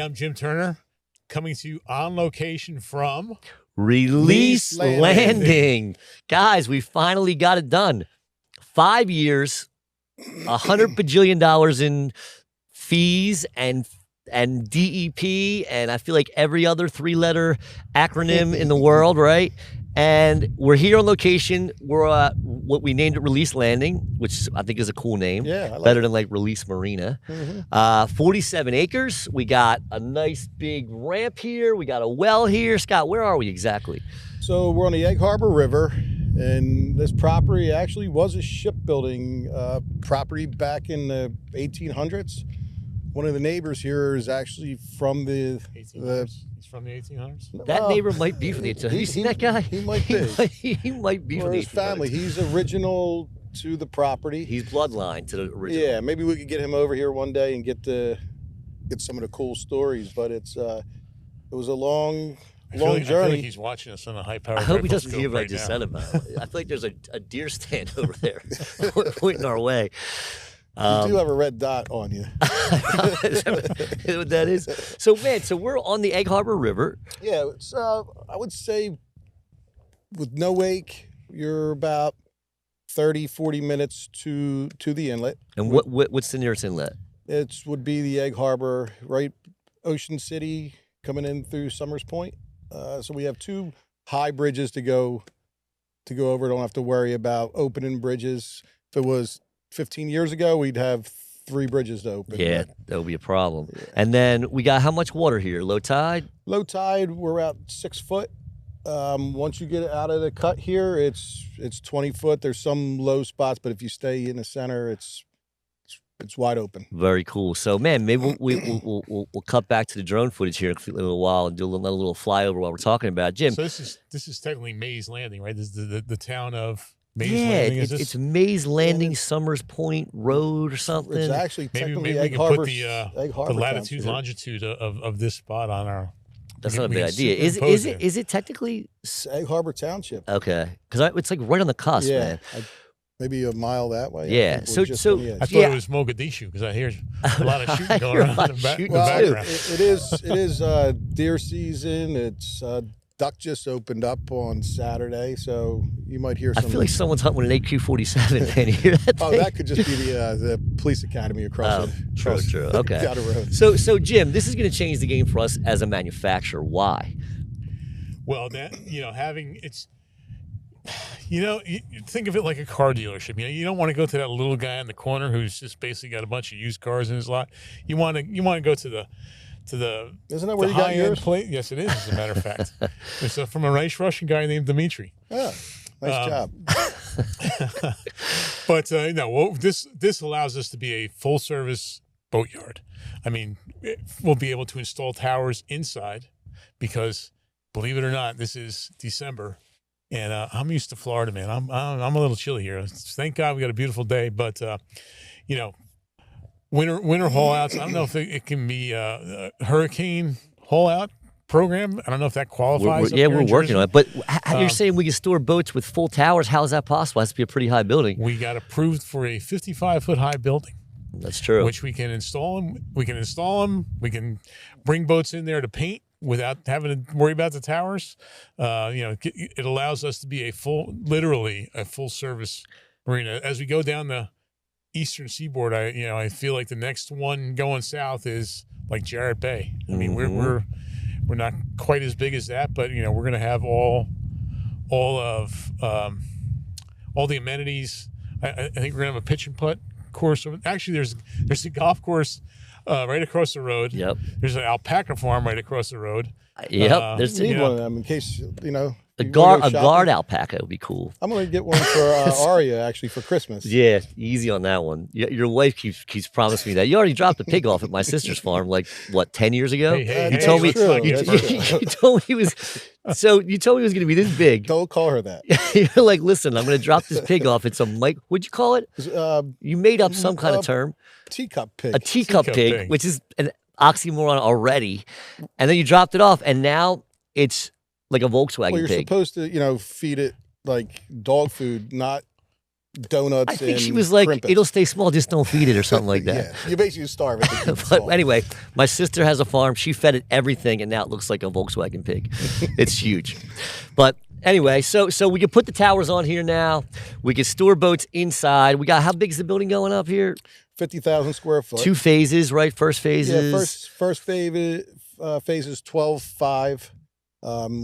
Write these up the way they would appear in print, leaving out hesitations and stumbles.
I'm Jim Turner, coming to you on location from Release Landing. Guys, we finally got it done. 5 years, $100 bajillion in fees and DEP, and I feel like every other three-letter acronym in the world, right? And we're here on location. We're what we named it Release Landing, which I think is a cool name. Yeah, I like better it. than like Release Marina. 47 acres. We got a nice big ramp here. We got a well here. Scott, where are we exactly? So we're on the Egg Harbor River, and this property actually was a shipbuilding property back in the 1800s. One of the neighbors here is actually from the 1800s. He's from the 1800s. That neighbor might be from the 1800s. Have you seen that guy? He might be. He might be Or from the his 1800s. family. He's original to the property. He's bloodline to the original. Yeah, maybe we could get him over here one day and get some of the cool stories. But it was a long I feel journey. like he's watching us on a high-powered I hope he rifle doesn't scope hear what I right just now. said about it. I feel like there's a deer stand over there pointing our way. You do have a red dot on you. Is that what that is? So, man, we're on the Egg Harbor River. Yeah, it's I would say with no wake, you're about 30, 40 minutes to the inlet. And what's the nearest inlet? It would be the Egg Harbor, right? Ocean City coming in through Summers Point. So we have two high bridges to go over. Don't have to worry about opening bridges. If it was 15 years ago, we'd have 3 bridges to open. Yeah, that would be a problem. Yeah. And then we got how much water here? Low tide? Low tide, we're about 6 foot. Once you get out of the cut here, it's 20 foot. There's some low spots, but if you stay in the center, it's wide open. Very cool. So, man, maybe we'll cut back to the drone footage here in a little while and do a little flyover while we're talking about it. Jim. So this is technically Mays Landing, right? This is the town of Mays yeah, Landing. It's Mays Landing, Summers Point Road or something. It's actually technically maybe we Egg can Harbor, put the latitude, longitude of this spot on our. That's not a bad idea. Is it technically Egg Harbor Township? Okay, because it's like right on the cusp, man. Maybe a mile that way. Yeah. So I thought it was Mogadishu because I hear a lot of shooting going on in the background. It is deer season. It's duck just opened up on Saturday, so you might hear some. I feel like someone's hunting with an AQ-47. Can you hear that thing? That could just be the police academy across True. Okay. down the road. So Jim, this is going to change the game for us as a manufacturer. Why? Well, having it's. You think of it like a car dealership. You don't want to go to that little guy in the corner who's just basically got a bunch of used cars in his lot. You want to go to the Isn't that where you got yours? Plate. Yes, it is. As a matter of fact, it's from a nice Russian guy named Dmitry. Yeah, nice job. But this allows us to be a full service boatyard. I mean, we'll be able to install towers inside because, believe it or not, this is December. And I'm used to Florida, man. I'm a little chilly here. Thank God we got a beautiful day, but winter haul outs. I don't know if it can be a hurricane haul out program. I don't know if that qualifies. We're working on it. But you're saying we can store boats with full towers? How is that possible? It has to be a pretty high building. We got approved for a 55-foot high building. That's true. Which we can install them. We can bring boats in there to paint without having to worry about the towers. It allows us to be literally a full service marina. As we go down the eastern seaboard, I feel like the next one going south is like Jarrett Bay. I mean, we're not quite as big as that, but we're going to have all the amenities. I think we're going to have a pitch and putt course. Actually, there's a golf course right across the road. Yep. There's an alpaca farm right across the road. Yep. There's one of them in case a guard alpaca would be cool. I'm gonna get one for Aria actually for Christmas. Yeah, easy on that one. Your wife keeps promising me that. You already dropped a pig off at my sister's farm 10 years ago. You told me you told me he was. So you told me it was going to be this big. Don't call her that. You're like, listen, I'm going to drop this pig off. It's a what'd you call it? You made up some kind of term. Teacup pig. A teacup pig, which is an oxymoron already. And then you dropped it off, and now it's like a Volkswagen Well, you're pig. supposed to, feed it like dog food, not donuts. I think and she was like, crimpets. it'll stay small, just don't feed it or something like that. Yeah, you basically starve it. to keep it But small. anyway, my sister has a farm. She fed it everything, and now it looks like a Volkswagen pig. It's huge. But anyway, so we can put the towers on here now. We can store boats inside. We got, how big is the building going up here? 50,000 square foot. 2 phases, right? First phase Yeah, is first phase is 12.5,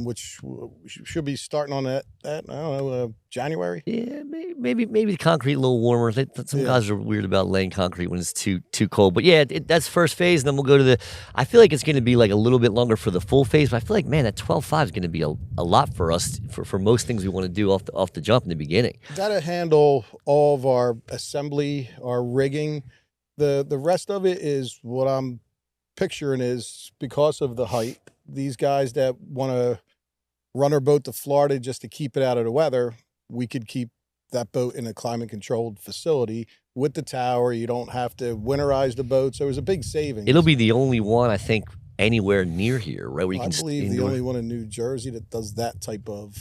which should be starting on that I don't know, January. yeah, maybe the concrete a little warmer. Some guys are weird about laying concrete when it's too cold. But yeah, that's first phase, and then we'll go to the. I feel like it's going to be like a little bit longer for the full phase, but I feel like, man, that 12.5 is going to be a lot for us for most things we want to do off the jump in the beginning. That'll handle all of our assembly, our rigging. The rest of it is what I'm picturing is because of the height. These guys that want to run our boat to Florida just to keep it out of the weather, we could keep that boat in a climate controlled facility with the tower. You don't have to winterize the boat. So it was a big savings. It'll be the only one, I think, anywhere near here, right? Where you I can believe the indoor- only one in New Jersey that does that type of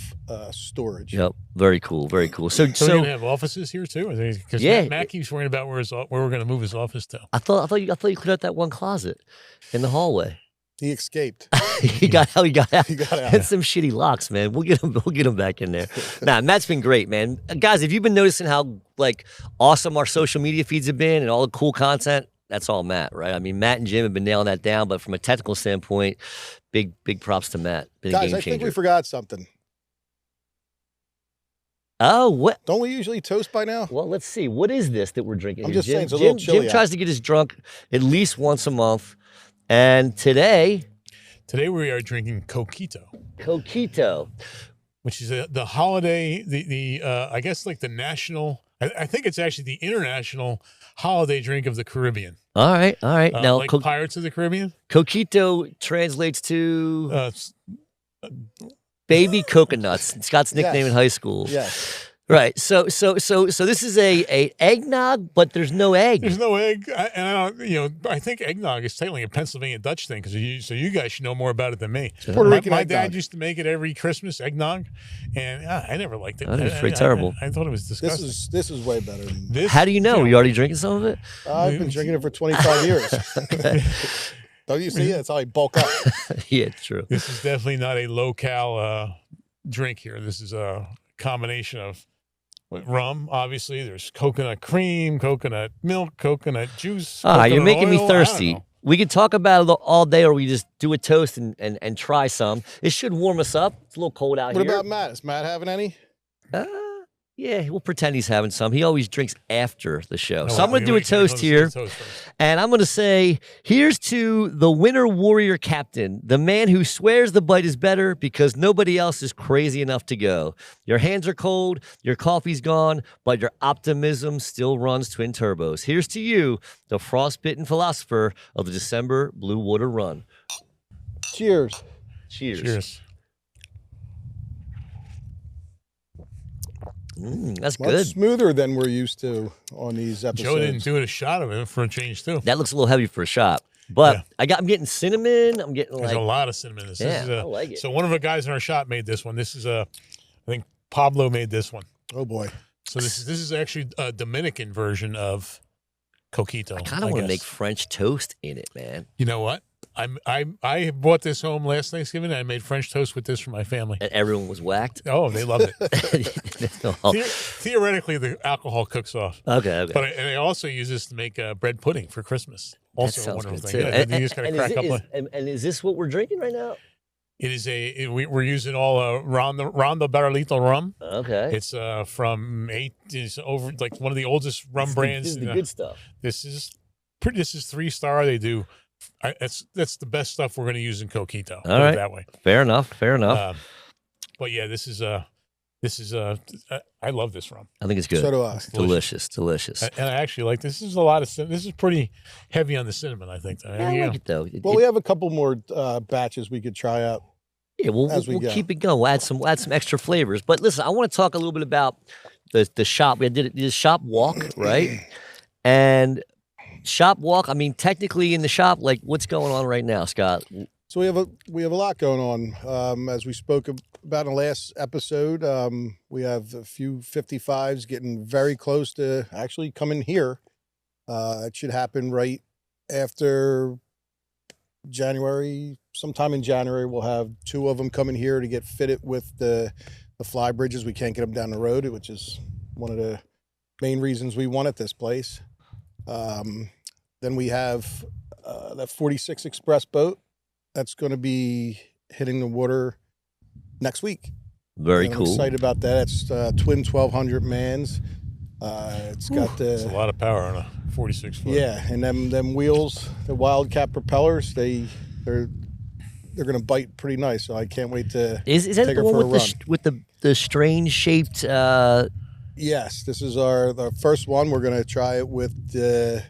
storage. Yep, very cool, very cool. So we're gonna have offices here too, because Yeah. Matt keeps worrying about where we're gonna move his office to. I thought you cleared out that one closet in the hallway. He escaped. he got out. He got out. And some shitty locks, man. We'll get him back in there. Nah, Matt's been great, man. Guys, if you've been noticing how like awesome our social media feeds have been and all the cool content, that's all Matt, right? I mean, Matt and Jim have been nailing that down, but from a technical standpoint, big props to Matt. Been a Guys, game I think changer. we forgot something. Oh, what? Don't we usually toast by now? Well, let's see. What is this that we're drinking? I'm here? just saying, it's a Jim, little chilly Jim out. tries to get us drunk at least once a month, and today, We are drinking Coquito, Coquito. which is the holiday, I guess like the national. I think it's actually the international holiday drink of the Caribbean. All right. Now, like Pirates of the Caribbean. Coquito translates to It's- baby coconuts. Scott's nickname Yes. in high school. Yes. Right. So this is a eggnog, but there's no egg. There's no egg, and I don't. I think eggnog is technically a Pennsylvania Dutch thing because you guys should know more about it than me. Puerto Rican My eggnog. dad used to make it every Christmas, eggnog, and I never liked it. I think it's pretty I- terrible. I thought it was disgusting. This is way better than This, How do you know? You already drinking some of it? I've been drinking it for 25 years. Don't you see it? That's how I bulk up. Yeah, true. This is definitely not a low-cal drink here. This is a combination of rum, obviously. There's coconut cream, coconut milk, coconut juice. You're coconut making me oil. I don't thirsty. know. We could talk about it all day, or we just do a toast and try some. It should warm us up. It's a little cold out What here. about Matt? Is Matt having any? Yeah, we'll pretend he's having some. He always drinks after the show. Oh, So I'm going to do a let's toast do here. the toast first. And I'm going to say, here's to the winter warrior captain, the man who swears the bite is better because nobody else is crazy enough to go. Your hands are cold, your coffee's gone, but your optimism still runs twin turbos. Here's to you, the frostbitten philosopher of the December Blue Water Run. Cheers. Cheers. Cheers. That's Much good. smoother than we're used to on these episodes. Joe didn't do it a shot of it for a change too. That looks a little heavy for a shot. But Yeah. I'm getting cinnamon. I'm getting There's like, a lot of cinnamon in this. yeah, This is I like it. So one of the guys in our shop made this one. This is I think Pablo made this one. Oh boy. So this is actually a Dominican version of Coquito. I kind of want to guess. make French toast in it, man. You know what? I brought this home last Thanksgiving. And I made French toast with this for my family. And everyone was whacked. Oh, they loved it. Oh, Theoretically, the alcohol cooks off. okay. But I also use this to make bread pudding for Christmas. That Also a sounds wonderful good thing. too. Yeah, you just gotta crack up. And is this what we're drinking right now? It is we're using all Rondo Barrilito rum. Okay. It's it's over like one of the oldest rum brands. This is the good stuff. This is 3-star. They do. That's the best stuff we're going to use in Coquito. All right. That way. Fair enough. But yeah, this is I love this rum. I think it's good. So do I. Delicious. And I actually like this. This is a lot of cinnamon. This is pretty heavy on the cinnamon, I think. Yeah, I like it though. Well, we have a couple more batches we could try out. Yeah, we'll go. keep it going. We'll add some extra flavors. But listen, I want to talk a little bit about the shop. We did the shop walk, right? And shop walk. I mean, technically in the shop, like what's going on right now, Scott? So we have a lot going on. As we spoke about in the last episode, we have a few 55s getting very close to actually coming here. It should happen right after January. Sometime in January, we'll have 2 of them coming here to get fitted with the fly bridges. We can't get them down the road, which is one of the main reasons we wanted this place. Then we have that 46 Express boat that's going to be hitting the water next week. Very I'm cool. excited about that. It's twin 1200 mans. It's got It's a the lot of power on a 46 foot. yeah, and them wheels, the Wildcat propellers. They're going to bite pretty nice. So I can't wait to Is that take the her one for a with run. with the strange shaped? Yes, this is the first one. We're going to try it with the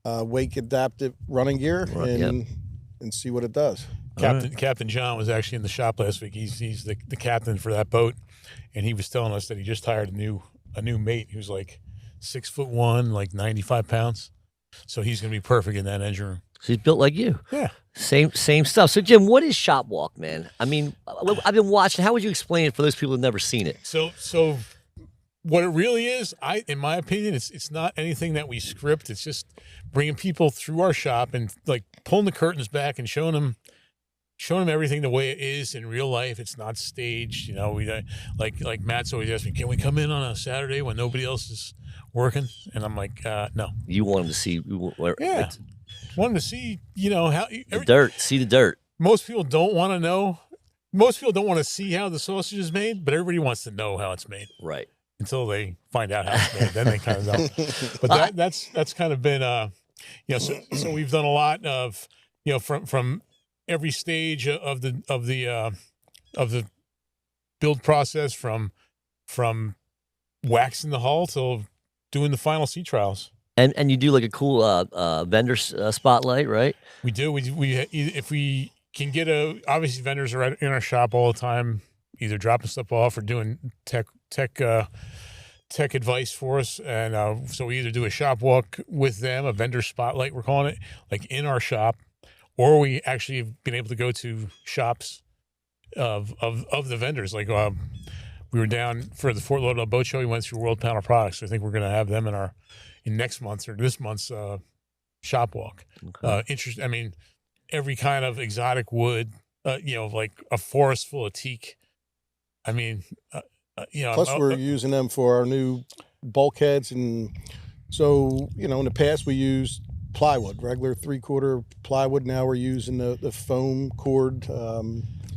wake adaptive running gear and see what it does. Captain John was actually in the shop last week. He's the captain for that boat, and he was telling us that he just hired a new mate who's like 6'1", like 95 pounds. So he's going to be perfect in that engine room. He's built like you. Yeah. Same stuff. So Jim, what is Shop Walk, man? I mean, I've been watching. How would you explain it for those people who've never seen it? So what it really is, in my opinion, it's not anything that we script. It's just bringing people through our shop and like pulling the curtains back and showing them everything the way it is in real life. It's not staged. You know, we like Matt's always asking me, can we come in on a Saturday when nobody else is working? And I'm like, no. You want them to see? Yeah. Want them to see, you know, how the dirt. See the dirt. Most people don't want to know. Most people don't want to see how the sausage is made, but everybody wants to know how it's made. Right. Until they find out how it's made, then they kind of know. But that's kind of been you know, so we've done a lot of, you know, from every stage of the build process, from waxing the hull till doing the final sea trials. And you do like a cool vendor spotlight, right? We do. We if we can get obviously vendors are in our shop all the time, either dropping stuff off or doing tech advice for us. And so we either do a shop walk with them, a vendor spotlight, we're calling it, like in our shop, or we actually have been able to go to shops of the vendors. Like we were down for the Fort Lauderdale Boat Show. We went through World Panel Products. I think we're going to have them in next month's or this month's shop walk. Okay. I mean, every kind of exotic wood, you know, like a forest full of teak. I mean, you know. Plus, we're using them for our new bulkheads, and so you know, in the past we used plywood, regular 3/4 plywood. Now we're using the foam cord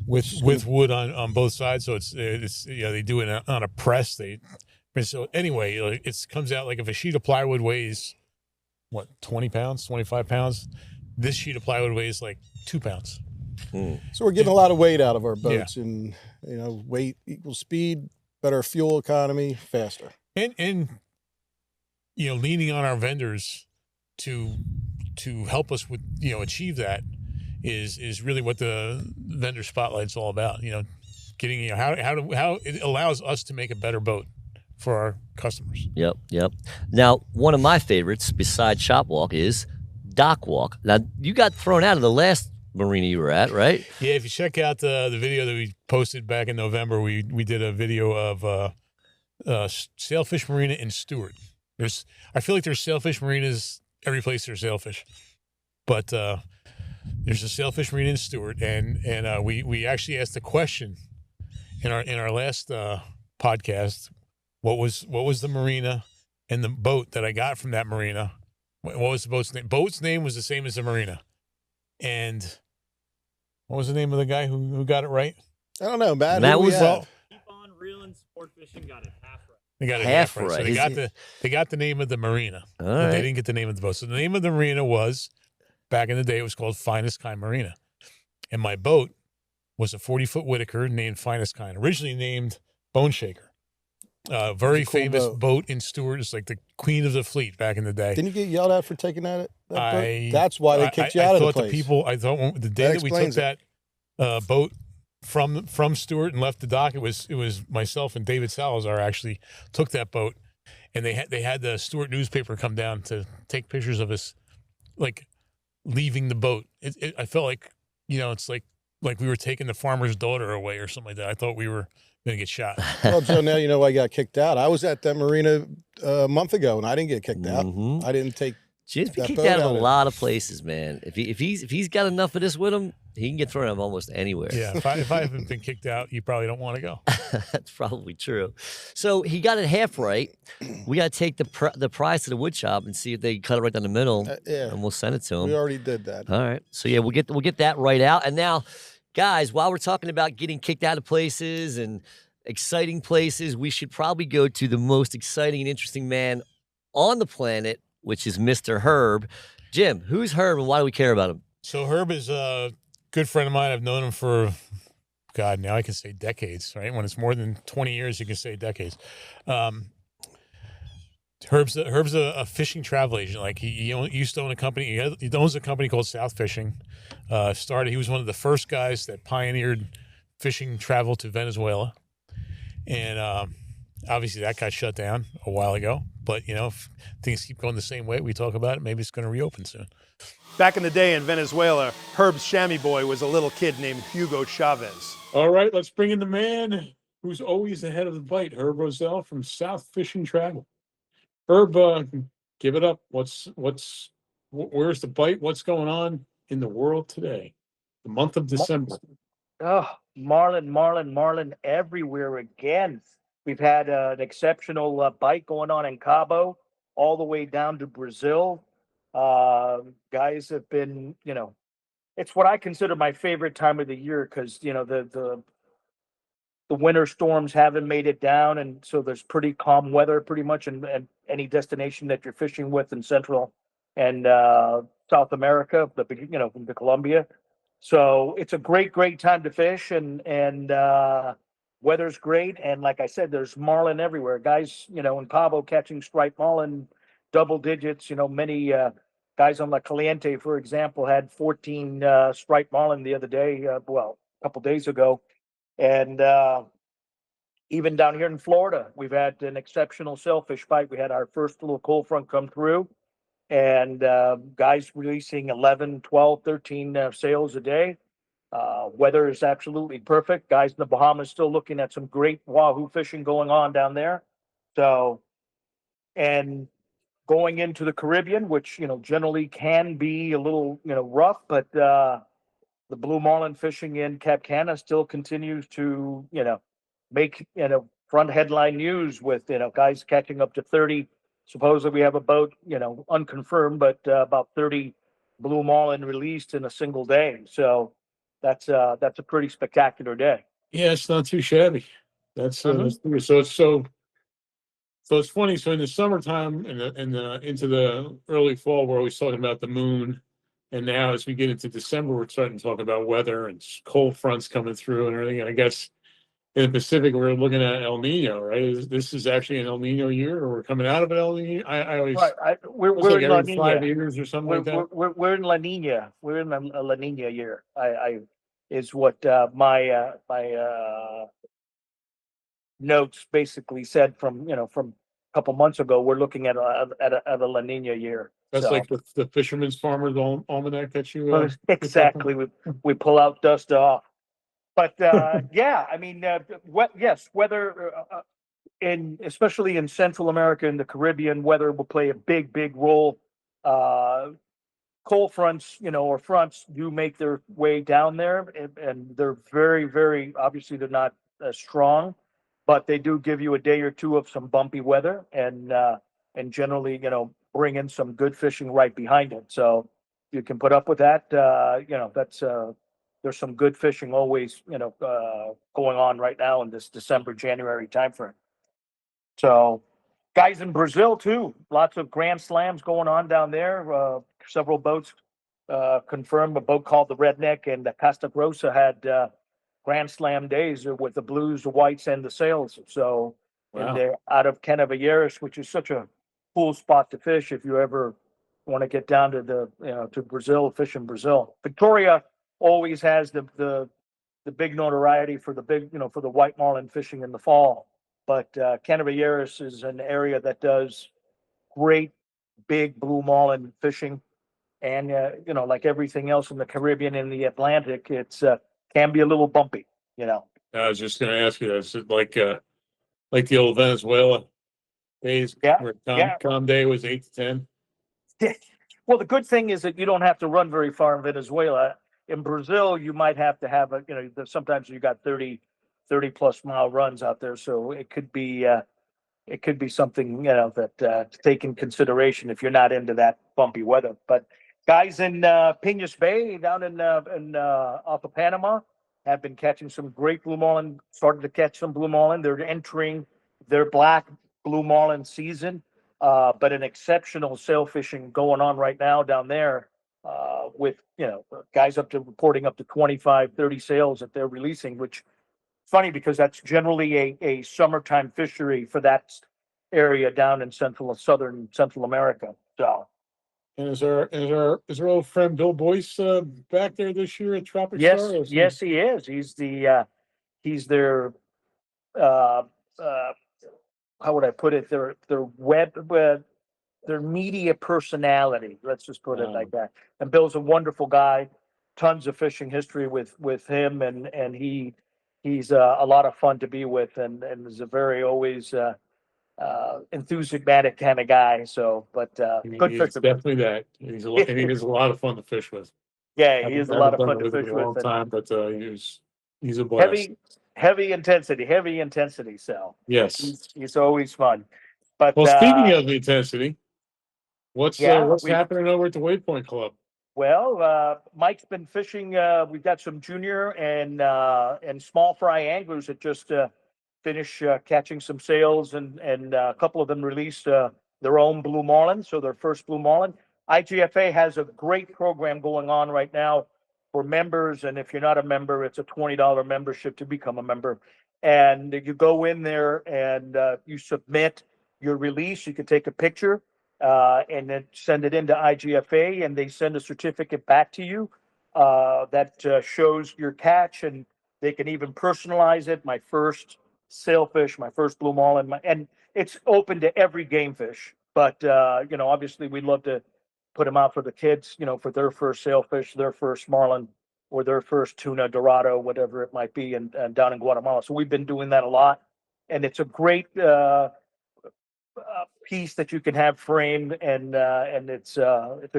with wood on both sides. So it's you know, they do it on a press. So anyway, it comes out like if a sheet of plywood weighs what 20 pounds, 25 pounds, this sheet of plywood weighs like 2 pounds. So we're getting a lot of weight out of our boats, and you know, weight equals speed, better fuel economy, faster. And you know, leaning on our vendors to help us with, you know, achieve that is really what the vendor spotlight's all about. You know, getting, you know, how it allows us to make a better boat for our customers. Yep. Now, one of my favorites besides Shop Walk is Dock Walk. Now, you got thrown out of the last marina you were at, right? Yeah, if you check out the video that we posted back in November, we did a video of Sailfish Marina in Stewart. I feel like there's sailfish marinas every place there's sailfish, but there's a Sailfish Marina in Stewart, and we actually asked the question in our last podcast, what was the marina and the boat that I got from that marina? What was the boat's name? Boat's name was the same as the marina. And what was the name of the guy who got it right? I don't know, Matt. That was Keep on reeling. Sportfishing got it half right. They got it Half half right. right. So they got the name of the marina. All But right. they didn't get the name of the boat. So the name of the marina was, back in the day, it was called Finest Kind Marina. And my boat was a 40-foot Whitaker named Finest Kind, originally named Bone Shaker. Very It's a cool famous boat. boat in Stewart. It's like the queen of the fleet back in the day. Didn't you get yelled at for taking that boat? That's why I- they kicked you out of the I thought place. I thought the day that we took explains it. that boat from Stewart and left the dock, it was myself and David Salazar actually took that boat, and they had the Stewart newspaper come down to take pictures of us, like leaving the boat. I felt like it's like we were taking the farmer's daughter away or something like that. I thought we were going to get shot. Well, Joe, now you know I got kicked out. I was at that marina a month ago, and I didn't get kicked out. I didn't take. Jim's been that kicked boat out of out a of- lot of places, man. If he's got enough of this with him, he can get thrown out of almost anywhere. Yeah, if I haven't been kicked out, you probably don't want to go. That's probably true. So he got it half right. We got to take the prize to the wood shop and see if they cut it right down the middle, Yeah, and we'll send it to him. we already did that. All right. So yeah, we'll get that right out. And now, guys, while we're talking about getting kicked out of places and exciting places, we should probably go to the most exciting and interesting man on the planet, which is Mr. Herb. Jim, who's Herb and why do we care about him? So Herb is a good friend of mine. I've known him for, God, now I can say decades, right? When it's more than 20 years, you can say decades. Herb's a fishing travel agent. Like he used to own a company. He owns a company called South Fishing. He was one of the first guys that pioneered fishing travel to Venezuela. And obviously that got shut down a while ago. But, if things keep going the same way, we talk about it, maybe it's going to reopen soon. Back in the day in Venezuela, Herb's chamois boy was a little kid named Hugo Chavez. All right, let's bring in the man who's always ahead of the bite, Herb Roselle from South Fishing Travel. Herb, give it up. Where's the bite? What's going on in the world today? The month of December. Oh, marlin everywhere again. We've had an exceptional bite going on in Cabo, all the way down to Brazil. Guys have been, it's what I consider my favorite time of the year because, the winter storms haven't made it down. And so there's pretty calm weather pretty much in any destination that you're fishing with in Central and South America, from the Colombia. So it's a great time to fish and weather's great. And like I said, there's marlin everywhere. Guys, in Cabo catching striped marlin, double digits, many guys on La Caliente, for example, had 14 striped marlin the other day, a couple days ago. And even down here in Florida, we've had an exceptional sailfish bite. We had our first little cold front come through. And guys releasing 11, 12, 13 sails a day. Weather is absolutely perfect. Guys in the Bahamas still looking at some great wahoo fishing going on down there. So, and going into the Caribbean, which, generally can be a little, rough, but the blue marlin fishing in Cap Cana still continues to, make, front headline news with, guys catching up to 30. Supposedly we have a boat, unconfirmed, but about 30 blue marlin released in a single day. So that's a pretty spectacular day. Yeah, it's not too shabby. That's so it's funny. So in the summertime and into the early fall, we're always talking about the moon, and now as we get into December, we're starting to talk about weather and cold fronts coming through and everything. And I guess in the Pacific, we're looking at El Nino, right? This is actually an El Nino year, or we're coming out of an El Nino. I always We're like in La every 5 Nina. years or something like that. We're in La Nina. We're in a La Nina year. I is what my notes basically said from a couple months ago. We're looking at a La Nina year. That's So, like the Fisherman's Farmer's Almanac that you exactly. We pull out, dust off. But yeah, I mean, weather especially in Central America and the Caribbean, weather will play a big role. Cold fronts, or fronts do make their way down there, and they're very obviously they're not as strong, but they do give you a day or two of some bumpy weather, and generally, bring in some good fishing right behind it. So you can put up with that. That's there's some good fishing always, going on right now in this December, January timeframe. So guys in Brazil too, lots of Grand Slams going on down there. Several boats confirmed. A boat called the Redneck and the Costa Grossa had Grand Slam days with the blues, the whites, and the sails. So, and they're out of Canavieras, which is such a cool spot to fish if you ever want to get down to to Brazil, fish in Brazil. Victoria always has the big notoriety for the big, for the white marlin fishing in the fall. But Canavieras is an area that does great big blue marlin fishing. And like everything else in the Caribbean and the Atlantic, it's can be a little bumpy. I was just going to ask you that. Is it like the old Venezuela days Yeah, where yeah. calm day was 8 to 10? Well, the good thing is that you don't have to run very far in Venezuela. In Brazil, you might have to have sometimes you got 30 plus mile runs out there. So it could be something, that to take in consideration if you're not into that bumpy weather. But guys in Piñas Bay down in off of Panama have been catching some great blue marlin, started to catch some blue marlin. They're entering their black blue marlin season. But an exceptional sail fishing going on right now down there, with guys reporting up to 25, 30 sails that they're releasing, which funny because that's generally a summertime fishery for that area down in southern Central America. So And is our old friend Bill Boyce back there this year at Tropic Star? yes, he is. He's their uh, uh, how would I put it? Their media personality. Let's just put it like that. And Bill's a wonderful guy. Tons of fishing history with him, and he's a lot of fun to be with, and is a very always enthusiastic kind of guy. So, but good He's fisherman. definitely that. And he is a lot of fun to fish with. Yeah, he is a lot of Haven't fun done to it with him fish in a long with. time, but he's a blast. Heavy intensity. So Yes. he's always fun. But Well, speaking of the intensity, what's yeah, happening over at the Waypoint Club? Well, Mike's been fishing. We've got some junior and small fry anglers that just finished catching some sails, and a couple of them released their own blue marlin, so their first blue marlin. IGFA has a great program going on right now for members, and if you're not a member, it's a $20 membership to become a member. And you go in there and you submit your release. You can take a picture and then send it into IGFA, and they send a certificate back to you that shows your catch, and they can even personalize it. My first sailfish, my first blue marlin, and it's open to every game fish. But obviously, we'd love to put them out for the kids, for their first sailfish, their first marlin, or their first tuna, dorado, whatever it might be, and down in Guatemala. So we've been doing that a lot, and it's a great piece that you can have framed, and it's a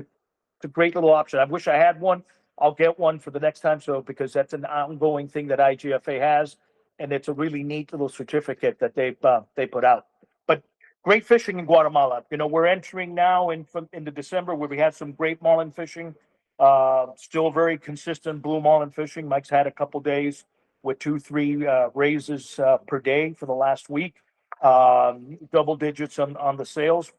great little option. I wish I had one. I'll get one for the next time, so because that's an ongoing thing that IGFA has, and it's a really neat little certificate that they put out. But great fishing in Guatemala. We're entering now into December where we have some great marlin fishing. Still very consistent blue marlin fishing. Mike's had a couple days with 2-3 raises per day for the last week. Double digits on the sales.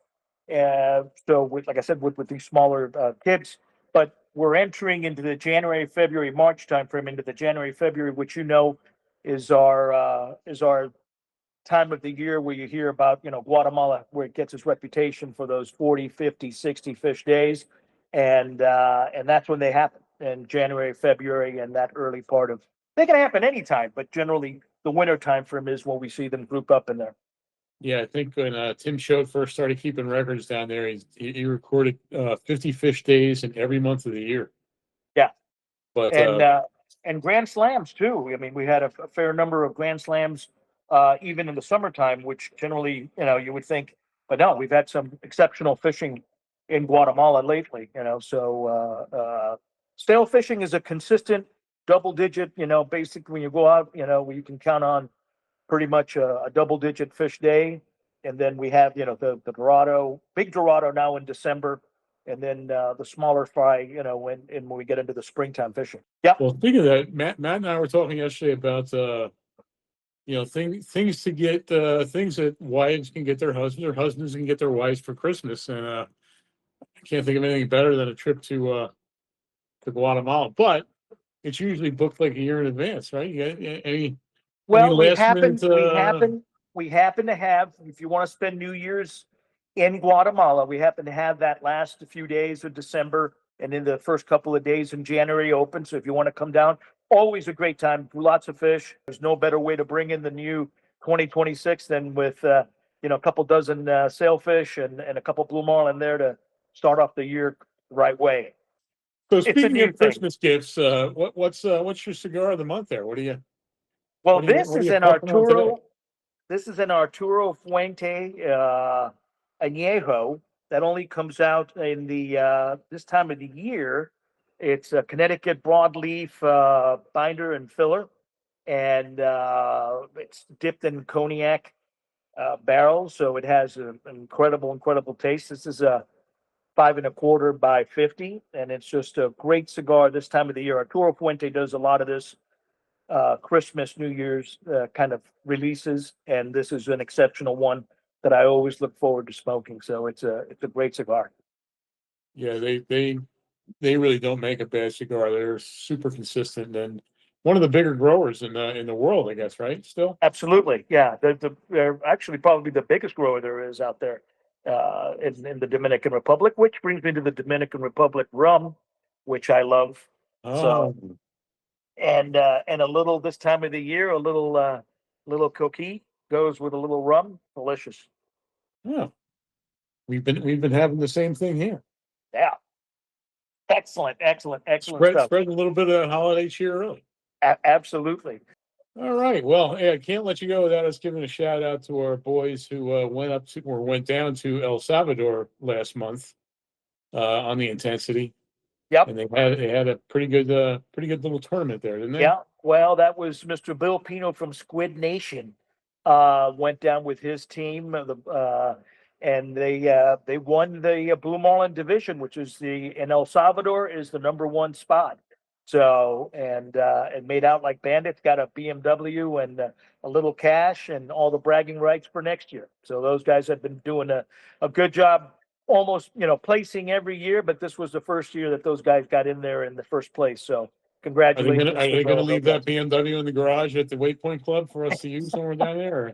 So like I said, with these smaller kids, but we're entering into the January, February, March timeframe, into the January, February, which is our time of the year where you hear about, Guatemala, where it gets its reputation for those 40, 50, 60 fish days. And that's when they happen in January, February, and that early part of, they can happen anytime, but generally the winter time frame is when we see them group up in there. Yeah, I think when Tim Schode first started keeping records down there, he recorded 50 fish days in every month of the year. Yeah. But And grand slams too. I mean, we had a fair number of grand slams, even in the summertime, which generally, you would think, but no, we've had some exceptional fishing in Guatemala lately. So sail fishing is a consistent double digit. Basically when you go out, where you can count on pretty much a double digit fish day. And then we have, the Dorado, big Dorado now in December, and then the smaller fry, when we get into the springtime fishing. Yeah. Well, speaking of that, Matt and I were talking yesterday about things to get things that wives can get their husbands, or husbands can get their wives for Christmas, and I can't think of anything better than a trip to Guatemala. But it's usually booked like a year in advance, right? You got any Well, we last happen minute, to have, if you want to spend New Year's in Guatemala, we happen to have that last few days of December and in the first couple of days in January open. So if you want to come down, always a great time. Lots of fish. There's no better way to bring in the new 2026 than with a couple dozen sailfish and a couple blue marlin there to start off the year the right way. So It's a speaking new of thing. Christmas gifts, what's your cigar of the month there? What do you? Well, what are you- this what are is you an puffing on today? Arturo. This is an Arturo Fuente Añejo that only comes out in the this time of the year. It's a Connecticut broadleaf binder and filler, and it's dipped in cognac barrels, so it has an incredible taste. This is a 5 1/4 by 50, and it's just a great cigar this time of the year. Arturo Fuente does a lot of this Christmas, New Year's kind of releases, and this is an exceptional one that I always look forward to smoking. So it's a great cigar. Yeah, they really don't make a bad cigar. They're super consistent and one of the bigger growers in the world, I guess, right? Still. Absolutely, yeah. They're actually probably the biggest grower there is out there in the Dominican Republic, which brings me to the Dominican Republic rum, which I love. So Oh, and a little this time of the year, a little coquille goes with a little rum. Delicious. yeah. We've been having the same thing here. Yeah. Excellent stuff. Spread a little bit of holiday cheer early. Absolutely. All right. Well, hey, I can't let you go without us giving a shout out to our boys who went down to El Salvador last month on the Intensity, Yep. and they had a pretty good little tournament there, didn't they? Yeah. Well, that was Mr. Bill Pino from Squid Nation. Went down with his team, and they won the Blue Marlin division, which is in El Salvador is the #1 spot. So and made out like bandits. Got a BMW and a little cash and all the bragging rights for next year. So those guys have been doing a good job, almost placing every year. But this was the first year that those guys got in there in the first place. So congratulations. Are they to gonna all leave those that BMW in the garage at the Waypoint Club for us to use when we're down there?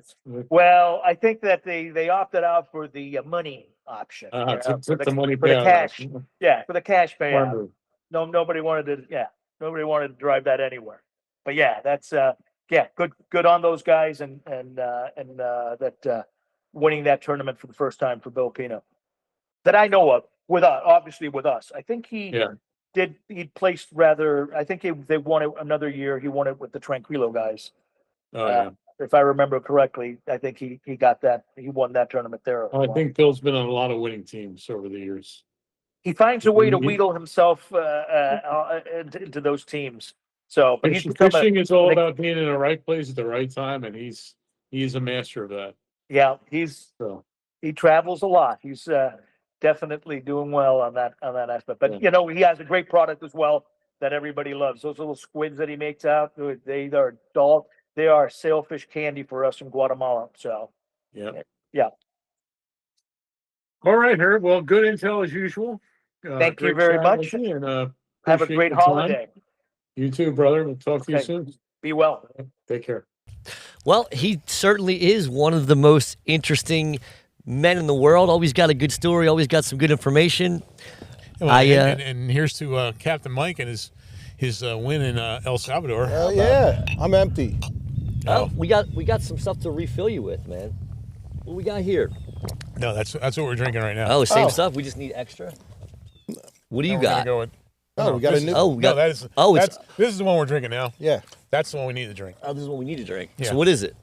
Well, I think that they opted out for the money option. Took the money for the payout cash. option. Yeah, for the cash payout. Wonderful. No, nobody wanted to. Yeah, nobody wanted to drive that anywhere. But yeah, that's good on those guys and that winning that tournament for the first time for Bill Pino that I know of. With us, obviously with us, I think he Yeah. he placed rather. I think they won it another year. He won it with the Tranquilo guys. Oh, yeah. If I remember correctly, I think he got that. He won that tournament there. I think Bill's been on a lot of winning teams over the years. He finds a way to He- wheedle himself into those teams. So, but he's become Fishing is all an- about being in the right place at the right time, and he's a master of that. yeah, So he travels a lot. He's definitely doing well on that aspect. But Yeah. he has a great product as well that everybody loves. Those little squids that he makes out, they are sailfish candy for us in Guatemala. So yeah. Yeah. All right, Herb. Well, good intel as usual. Thank you Great very chatting much. with you, and Have a appreciate great your time. holiday. You too, brother. We'll talk to you Okay. soon. Be well. Take care. Well, he certainly is one of the most interesting men in the world. Always got a good story. Always got some good information. Well, and here's to Captain Mike and his win in El Salvador. Hell yeah, I'm empty. Oh, we got some stuff to refill you with, man. What we got here? No, that's what we're drinking right now. Oh, same Oh. stuff. We just need extra. What do Now you we're gonna got? go with- Oh, we got a this new. is- Oh, we No, got. that is. Oh, it's- this is the one we're drinking now. Yeah. That's the one we need to drink. Oh, this is what we need to drink. Yeah. So what is it?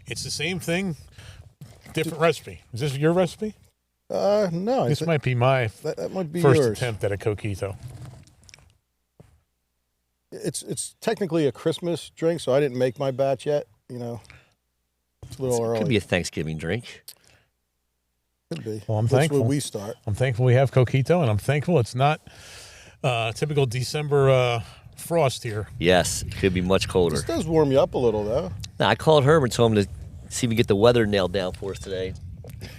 It's the same thing, different recipe. Is this your recipe? No, I This thi- might be my that might be first yours. attempt at a coquito. It's technically a Christmas drink, so I didn't make my batch yet. It's a little early. Could be a Thanksgiving drink. Could be. Well, I'm That's thankful. where we start. I'm thankful we have coquito, and I'm thankful it's not typical December frost here. Yes, it could be much colder. This does warm you up a little, though. Now, I called Herb and told him to see if we can get the weather nailed down for us today.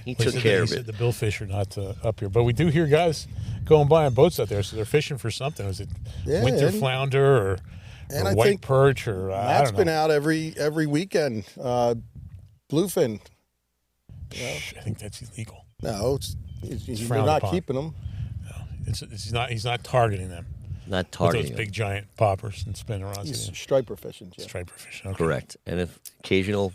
He took care of He it. said the billfish are not up here, but we do hear guys going by on boats out there, so they're fishing for something. Is it Yeah, winter and- flounder or And I white think perch or I Matt's don't know. been out every weekend. Bluefin. Shh, I think that's illegal. No, you're frowned not upon. keeping them. He's not targeting them Not with targeting those them. big giant poppers and spinning rods. He's Yeah. striper fishing, Jim. Striper fish. Okay. Correct. And if occasional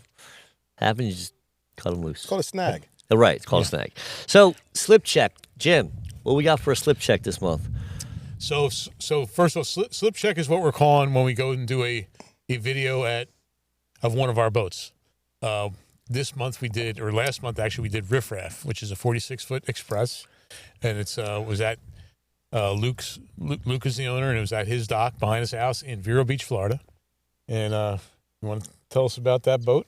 happens, you just cut them loose. It's called a snag. Oh, right, it's called a snag. So, slip check. Jim, What we got for a slip check this month? So first of all, slip check is what we're calling when we go and do a video of one of our boats. This month we did, or last month actually, we did Riff Raff, which is a 46-foot express, and it's was at Luke is the owner, and it was at his dock behind his house in Vero Beach, Florida. And you want to tell us about that boat?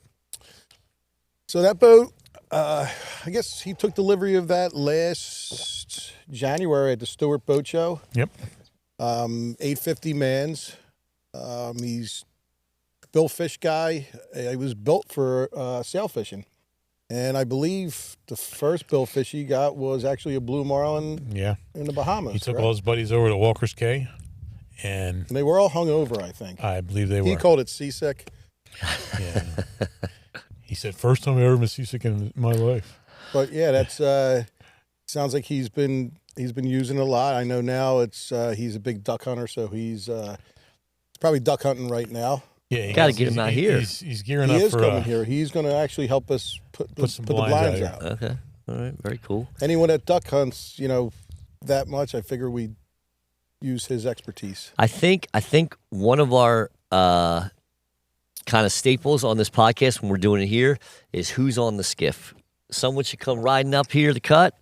So that boat, I guess he took delivery of that last January at the Stewart Boat Show. Yep. 850 mans. He's a bill fish guy. He was built for sail fishing. And I believe the first bill fish he got was actually a blue marlin in the Bahamas. He took all his buddies over to Walker's Cay, and they were all hung over, I think. I believe they were. He called it seasick. Yeah. He said, first time I ever been seasick in my life. But yeah, that's sounds like he's been using it a lot. I know now he's a big duck hunter, so he's probably duck hunting right now. Yeah, got to get him out here. He's gearing he up is for coming here. He's going to actually help us put the blinds out. Okay, all right, very cool. Anyone that duck hunts, that much, I figure we use his expertise. I think one of our kind of staples on this podcast when we're doing it here is who's on the skiff. Someone should come riding up here to cut,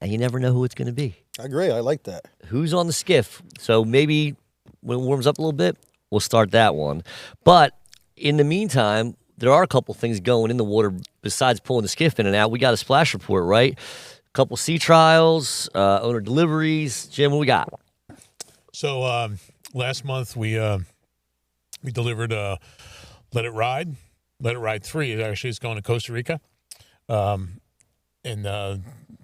and you never know who it's going to be. I agree. I like that. Who's on the skiff? So maybe when it warms up a little bit, we'll start that one. But in the meantime, there are a couple things going in the water besides pulling the skiff in and out. We got a splash report, right? A couple sea trials, owner deliveries. Jim, what we got? So last month we delivered Let It Ride. Let It Ride 3. It actually is going to Costa Rica. And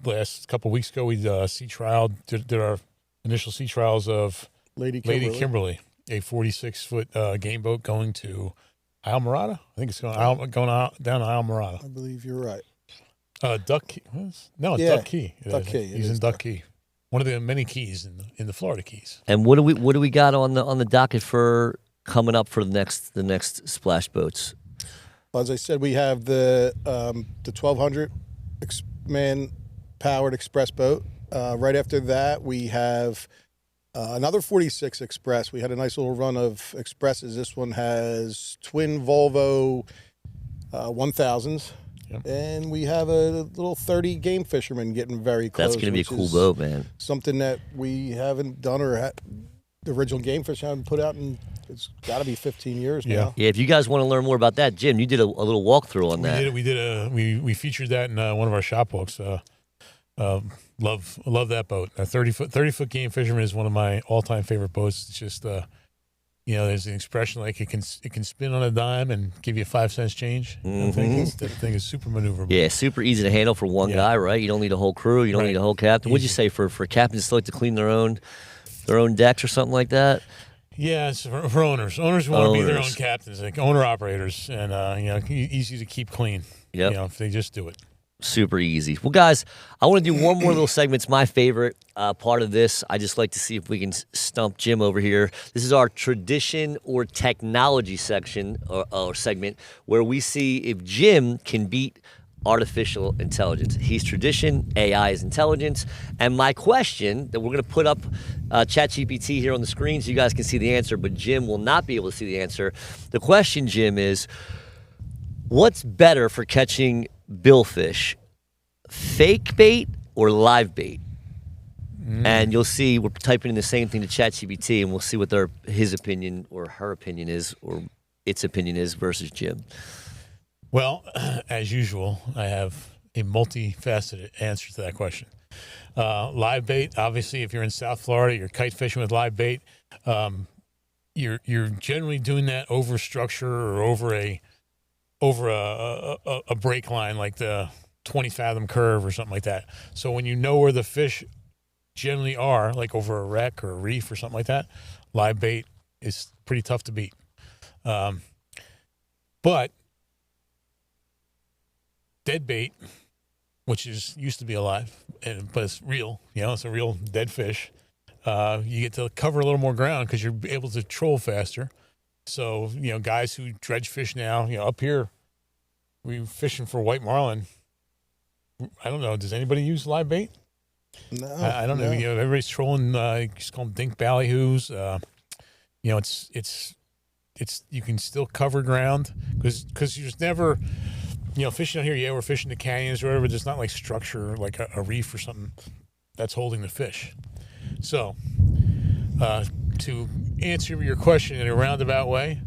last couple weeks ago, we sea trialed, did our initial sea trials of Lady Kimberly, a 46-foot game boat going to Islamorada. I think it's going down to Islamorada. I believe you're right. Duck Key. No, Yeah, Duck Key. Duck Key. He's in Duck Key. One of the many keys in the Florida Keys. And what do we got on the docket for coming up for the next splash boats? Well, as I said, we have the 1200 man powered express boat. Right after that, we have another 46 express. We had a nice little run of expresses. This one has twin Volvo 1000s. Yep. And we have a little 30 game fisherman getting very close. That's going to be a cool boat, man. Something that we haven't done or the original game fish haven't put out in, it's got to be 15 years now. Yeah, if you guys want to learn more about that, Jim, you did a little walkthrough on that. We featured that in one of our shop books. Love that boat. A 30-foot game fisherman is one of my all-time favorite boats. It's just there's an expression like it can spin on a dime and give you 5 cents change. Mm-hmm. That thing is super maneuverable. Yeah, super easy to handle for one guy, right? You don't need a whole crew. You don't need a whole captain. What'd you say for captains to like to clean their own decks or something like that? Yeah, it's for owners. Owners want to be their own captains, like owner operators, and easy to keep clean. Yep. If they just do it. Super easy. Well, guys, I want to do one more little segment. It's my favorite part of this. I just like to see if we can stump Jim over here. This is our tradition or technology section or segment where we see if Jim can beat artificial intelligence. He's tradition, AI is intelligence. And my question that we're going to put up ChatGPT here on the screen so you guys can see the answer, but Jim will not be able to see the answer. The question, Jim, is what's better for catching billfish, fake bait or live bait? And you'll see we're typing in the same thing to ChatGPT, and we'll see what his opinion or her opinion is, or its opinion is versus Jim. Well, as usual, I have a multifaceted answer to that question. Live bait, obviously, if you're in South Florida, you're kite fishing with live bait. You're generally doing that over structure or over a break line like the 20 fathom curve or something like that. So when you know where the fish generally are, like over a wreck or a reef or something like that, live bait is pretty tough to beat. But dead bait, which used to be alive, but it's real, it's a real dead fish. You get to cover a little more ground because you're able to troll faster. So, guys who dredge fish now, up here, we're fishing for white marlin. I don't know. Does anybody use live bait? No, I don't know. no. You know, everybody's trolling. Just call them dink ballyhoos. You know, it's you can still cover ground because there's never, you know, fishing out here. Yeah, we're fishing the canyons or whatever. There's not like structure like a reef or something that's holding the fish. So, to answer your question in a roundabout way,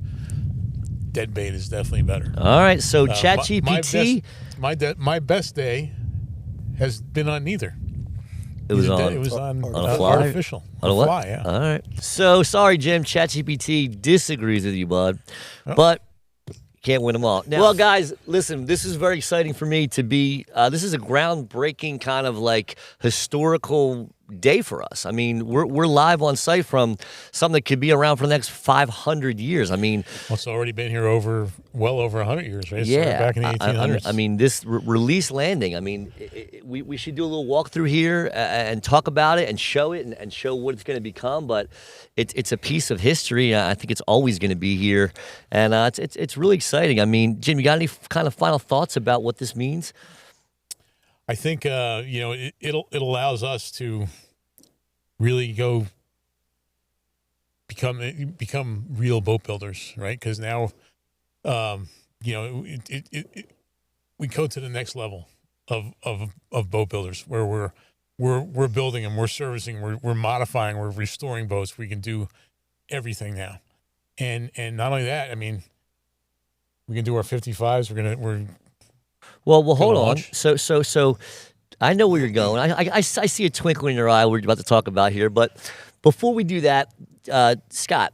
dead bait is definitely better. All right, so My ChatGPT. best day has been on neither. It was on. It was on a fly? artificial. On a what? fly, yeah. All right. So sorry, Jim. ChatGPT disagrees with you, bud. But can't win them all. Now, well, guys, listen. This is very exciting for me to be. This is a groundbreaking kind of like historical day for us. I mean, we're live on site from something that could be around for the next 500 years. I mean, well, it's already been here well over 100 years, right? It yeah, started back in the 1800s. I mean, this release landing. I mean, we should do a little walkthrough here and talk about it and show it and show what it's going to become. But it's a piece of history. I think it's always going to be here, and it's really exciting. I mean, Jim, you got any kind of final thoughts about what this means? I think you know, it allows us to really go become real boat builders, right? Because now, you know, we go to the next level of boat builders where we're building them, we're servicing, we're modifying, we're restoring boats. We can do everything now, and not only that, I mean, we can do our 55s. We're Well, hold on. launch. So, I know where you're going. I see a twinkle in your eye. We're about to talk about here, but before we do that, Scott,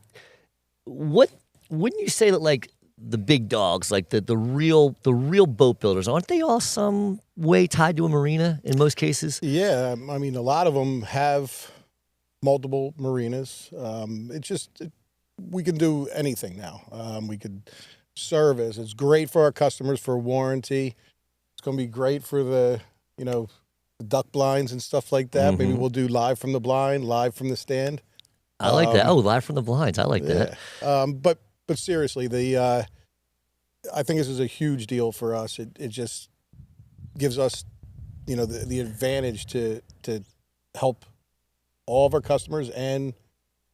wouldn't you say that like the big dogs, like the real boat builders, aren't they all some way tied to a marina in most cases? Yeah, I mean, a lot of them have multiple marinas. We can do anything now. We could service. It's great for our customers for warranty. It's going to be great for the, you know, duck blinds and stuff like that. Mm-hmm. Maybe we'll do live from the blind, live from the stand. I like that. Oh, live from the blinds. I like that. But seriously, I think this is a huge deal for us. It just gives us, you know, the advantage to help all of our customers and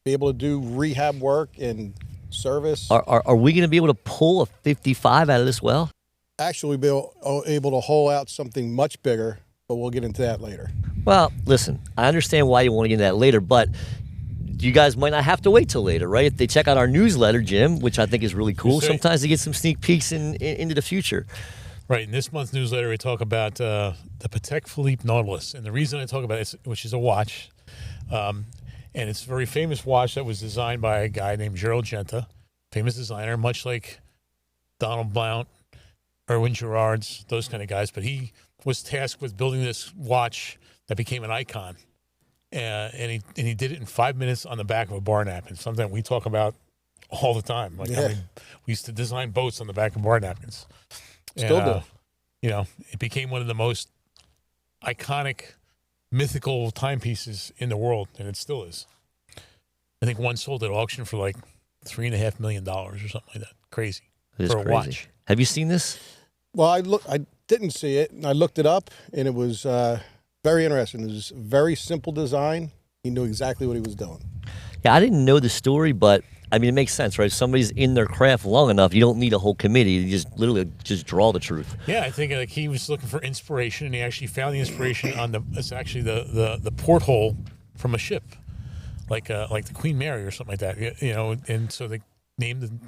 be able to do rehab work and service. Are we going to be able to pull a 55 out of this well? Actually, be able to haul out something much bigger, but we'll get into that later. Well, listen, I understand why you want to get into that later, but you guys might not have to wait till later, right? If they check out our newsletter, Jim, which I think is really cool, sometimes they get some sneak peeks into the future. Right. In this month's newsletter, we talk about the Patek Philippe Nautilus. And the reason I talk about it, which is a watch, and it's a very famous watch that was designed by a guy named Gerald Genta, famous designer, much like Donald Blount, Erwin Gerards, those kind of guys. But he was tasked with building this watch that became an icon. And he did it in 5 minutes on the back of a bar napkin, something we talk about all the time. Like, I mean, we used to design boats on the back of bar napkins. Still do. You know, it became one of the most iconic, mythical timepieces in the world, and it still is. I think one sold at auction for like $3.5 million or something like that. Crazy. For a watch. Have you seen this? Well, I didn't see it, and I looked it up, and it was very interesting. It was a very simple design. He knew exactly what he was doing. Yeah, I didn't know the story, but I mean, it makes sense, right? If somebody's in their craft long enough, you don't need a whole committee. You just literally just draw the truth. Yeah, I think like he was looking for inspiration, and he actually found the inspiration on it's actually the porthole from a ship, like the Queen Mary or something like that. You know, and so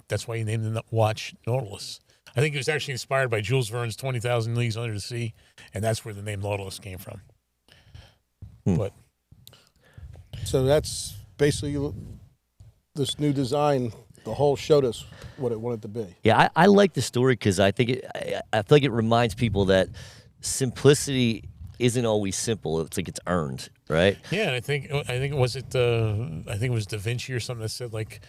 that's why he named the watch Nautilus. I think it was actually inspired by Jules Verne's 20,000 Leagues Under the Sea, and that's where the name Nautilus came from. But so that's basically this new design. The whole showed us what it wanted to be. Yeah, I like the story because I think I feel like it reminds people that simplicity isn't always simple. It's like it's earned, right? yeah, and I think it was Da Vinci or something that said like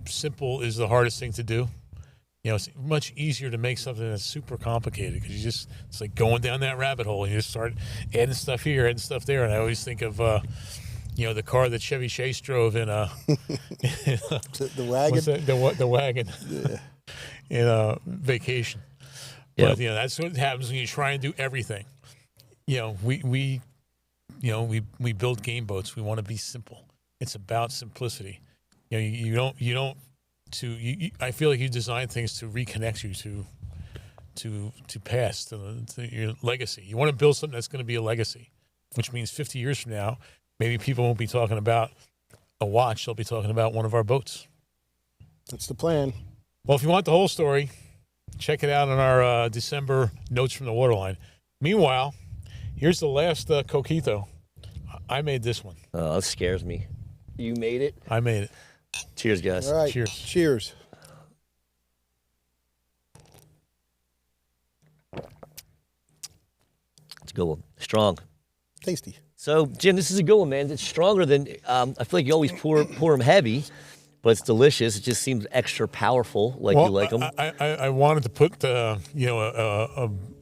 simple is the hardest thing to do. You know, it's much easier to make something that's super complicated because it's like going down that rabbit hole and you just start adding stuff here, adding stuff there. And I always think of, you know, the car that Chevy Chase drove in the wagon. What's that? The wagon. Yeah. In Vacation. Yeah. But, you know, that's what happens when you try and do everything. You know, we we build game boats. We want to be simple. It's about simplicity. You don't I feel like you design things to reconnect you to past, to your legacy. You want to build something that's going to be a legacy, which means 50 years from now, maybe people won't be talking about a watch. They'll be talking about one of our boats. That's the plan. Well, if you want the whole story, check it out on our December Notes from the Waterline. Meanwhile, here's the last coquito. I made this one. Oh, that scares me. You made it? I made it. Cheers, guys. All right. Cheers. Cheers. It's a good one. Strong. Tasty. So, Jim, this is a good one, man. It's stronger than, I feel like you always pour them heavy, but it's delicious. It just seems extra powerful, like you like them. I wanted to put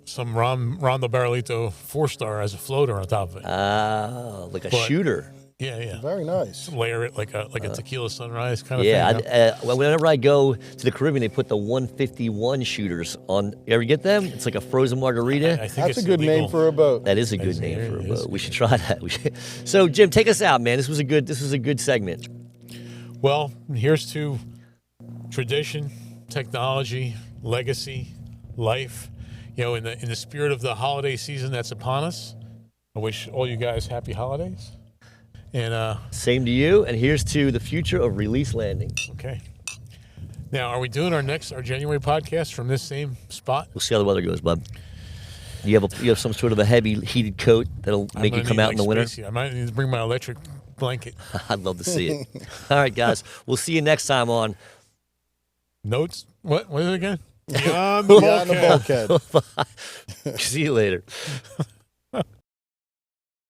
some Rondo Barrilito 4-star as a floater on top of it. Like a shooter. Yeah. Very nice. Layer it like a tequila sunrise kind of thing. Yeah, whenever I go to the Caribbean, they put the 151 shooters on. You ever get them? It's like a frozen margarita. I think That's it's a good illegal. name for a boat. That is a good name for a boat. We should try that. So, Jim, take us out, man. This was a good segment. Well, here's to tradition, technology, legacy, life. In the spirit of the holiday season that's upon us, I wish all you guys happy holidays. And Same to you. And here's to the future of Release Landing. okay. Now, are we doing our January podcast from this same spot? We'll see how the weather goes, bud. You have some sort of a heavy heated coat that'll make you come out in the winter. I might need to bring my electric blanket. I'd love to see it. All right, guys. We'll see you next time on Notes. What is it again? Beyond the Beyond the Bulkhead. bulkhead. See you later.